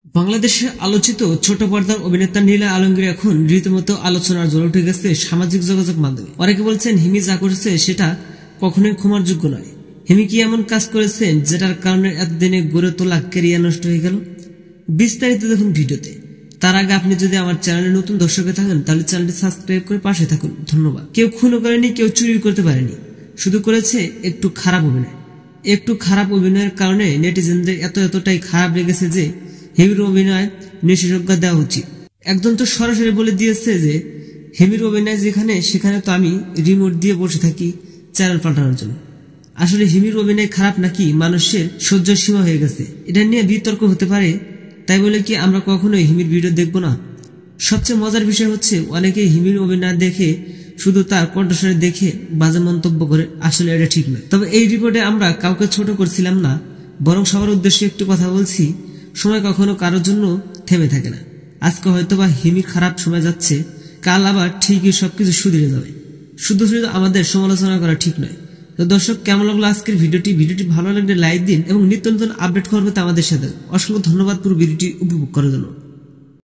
বাংলাদেশে আলোচিত ছোট পর্দার অভিনেতা নীলা আলমগীর এখন রীতিমতো আলোচনার জ্বর উঠে গেছে সামাজিক যোগাযোগ মাধ্যমে। অনেকে বলছেন হিমি যা করেছে সেটা কখনোই ক্ষমার যোগ্য নয়। হিমি কি এমন কাজ করেছেন যেটার কারণে এতদিনে গড়ে তোলা ক্যারিয়ার নষ্ট হয়ে গেল? বিস্তারিত দেখুন ভিডিওতে। তার আগে আপনি যদি আমার চ্যানেলে নতুন দর্শকে থাকেন তাহলে চ্যানেলটি সাবস্ক্রাইব করে পাশে থাকুন, ধন্যবাদ। কেউ খুনও করেনি, কেউ চুরি করতে পারেনি, শুধু করেছে একটু খারাপ অভিনয়। একটু খারাপ অভিনয়ের কারণে নেটিজেনদের এতটাই খারাপ লেগেছে যে হিমির অভিনয় নিষেধাজ্ঞা দেওয়া উচিত। একজন তো সরাসরি বলে দিয়েছে যে হিমির অভিনয় যেখানে সেখানে তো আমি রিমোট দিয়ে বসে থাকি চ্যানেল পাল্টানোর জন্য। আসলে হিমির অভিনয় খারাপ নাকি মানুষের সহ্যের সীমা হয়ে গেছে, এটা নিয়ে বিতর্ক হতে পারে। তাই বলে কি আমরা কখনোই হিমির ভিডিও দেখব না? সবচেয়ে মজার বিষয় হচ্ছে অনেকেই হিমির অভিনয় দেখে শুধু তার কণ্ঠস্বরে দেখে বাজে মন্তব্য করে। আসলে এটা ঠিক নয়। তবে এই রিপোর্টে আমরা কাউকে ছোট করছিলাম না, বরং সবার উদ্দেশ্যে একটু কথা বলছি। সময় কখনো কারোর জন্য থেমে থাকে না। আজকে হয়তোবা হিমির খারাপ সময় যাচ্ছে, কাল আবার ঠিকই সবকিছু সুধরে যাবে। শুধু আমাদের সমালোচনা করা ঠিক নয়। তো দর্শক, কেমন লাগলো আজকের ভিডিওটি ভালো লাগলে লাইক দিন এবং নিত্য নতুন আপডেট করবে আমাদের সাথে। অসংখ্য ধন্যবাদ পুরো ভিডিওটি উপভোগ করার জন্য।